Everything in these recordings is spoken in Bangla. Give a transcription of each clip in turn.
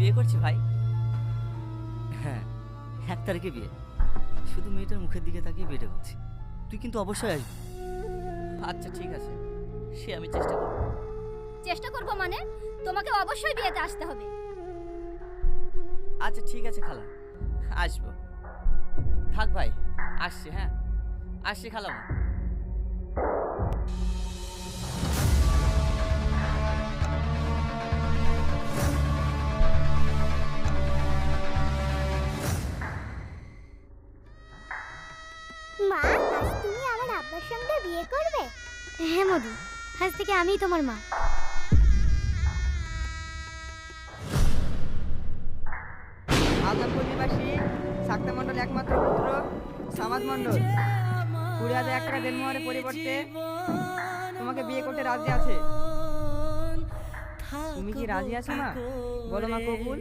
বিয়ে করছি ভাই। হ্যাঁ, 1 তারিখে বিয়ে। শুধু মেয়েটার মুখের দিকে তাকিয়ে বিয়েটা করছি। তুই কিন্তু অবশ্যই আসবি। আচ্ছা ঠিক আছে, সে আমি চেষ্টা করব। চেষ্টা করবো মানে তোমাকে অবশ্যই বিয়েতে আসতে হবে। আচ্ছা ঠিক আছে খালা, আসবো। থাক ভাই, আসছি। হ্যাঁ আসছি খালামা। মা, আজ তুমি আমার আব্বার সঙ্গে বিয়ে করবে? হ্যাঁ মধু, আজ থেকে আমিই তোমার মা। আলমপুর নিবাসী শাক্তা মণ্ডল একমাত্র পুত্র সামাদ মণ্ডল 20,001 টাকা দেনমোহরের পরিবর্তে তোমাকে বিয়ে করতে রাজি আছে। তুমি কি রাজি আছো না? বলো মা, কবুল?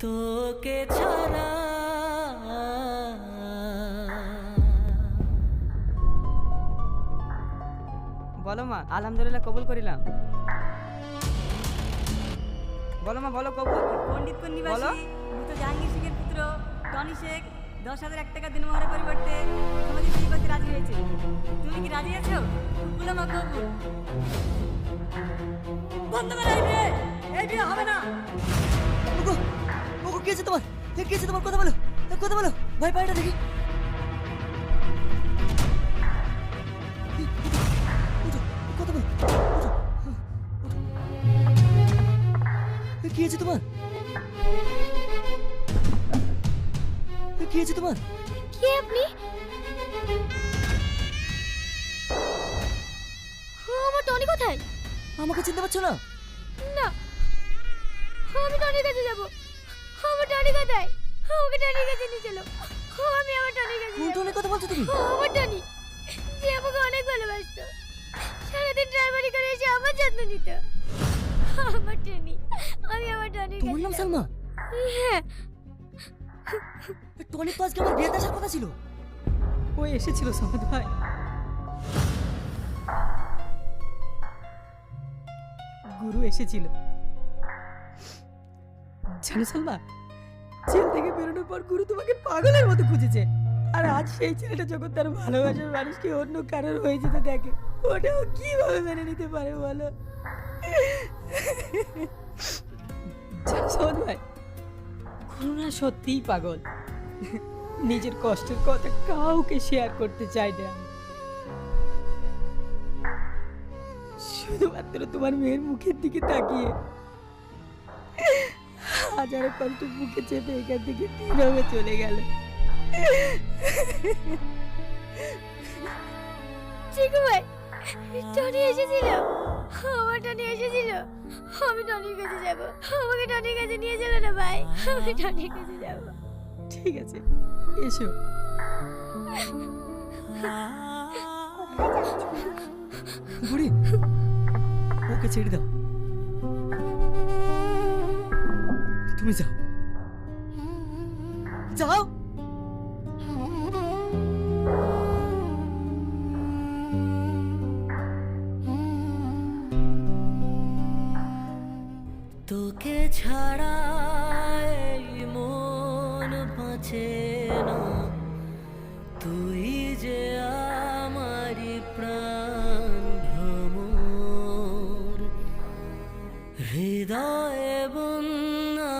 তোকে ছাড়া বলো মা, আলহামদুলিল্লাহ কবুল করিলাম। বলো মা, বলো কবুল। পণ্ডিতপুর বলো। নিবাসী মৃত জাহাঙ্গীর শেখের পুত্র টনি শেখ 10,001 টাকা দিনমোহরের পরিবর্তে তোমাকে বিয়ে করতে রাজি হয়েছে। তুমি কি রাজি আছো? বলো মা, কবুল। বন্ধ করো এই বিয়ে, এই বিয়ে হবে না। ওগো, ওগো, কি আছে তোমার? কি আছে তোমার? কথা বলো, কথা বলো। ভাই পায়েটা দেখি। উঠো, কথা বলো। উঠো, উঠো। কি আছে তোমার? কি আছে তোমার? কে আপনি? আমার টনি কোথায়? আমাকে চিনতে পারছো না? না, আমি টনির কাছে যাবো। আমার টনি কোথায়? আমাকে টনির কাছে নিয়ে চলো। আমি আমার টনির কাছে কোন যাবো। টোনের কথা বলছো তুমি? আমার টনি, যে আমাকে অনেক ভালোবাসতো, সারাদিন ড্রাইভারি করে এসে আমার যত্ন নিত। আমার টনি, আমি আমার টনির তোমার কাছে নাম যাবো। সালমা? হ্যাঁ। টনি তো আজকে আমার বিয়েতে আসার কথা ছিল। ও এসেছিল সামাদ ভাই। গুরু এসেছিল। জানো সালমা, জেল থেকে বেরোনোর পর গুরু তোমাকে পাগলের মতো খুঁজেছে। আর আজ সেই ছেলেটা যখন তার ভালোবাসার মানুষকে অন্য কারোর হয়ে যেতে দেখে, ওটাও কিভাবে মেনে নিতে পারে বলো? জানো সামাদ ভাই, গুরু না সত্যিই পাগল। নিজের কষ্টের কথা কাউকে শেয়ার করতে চাই না। শুধুমাত্র তোমার মেয়ের মুখের দিকে তাকিয়ে হাজারো কষ্ট মুখে চেপে এখান থেকে নীরবে চলে গেল। চিকু ভাই, টনি এসেছিল। আমার টনি এসেছিল। আমি টনির কাছে যাব। আমাকে টনির কাছে নিয়ে চলো না ভাই, আমি টনির কাছে যাব। ঠিক আছে, এসো। বুড়ি, ওকে ছেড়ে দাও। তুমি যাও, যাও। তোকে ছাড়া এই মন বাঁচে না, তুই যে আমারি প্রাণ ভ্রমর, হৃদয়ে বন্যা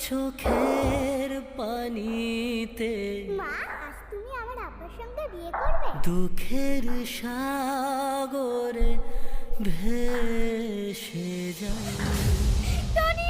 চোখের পানিতে মা, আজ তুমি আমার আব্বার সঙ্গে বিয়ে করবে? দুঃখের সাগরে ভেসে যায়। টনি!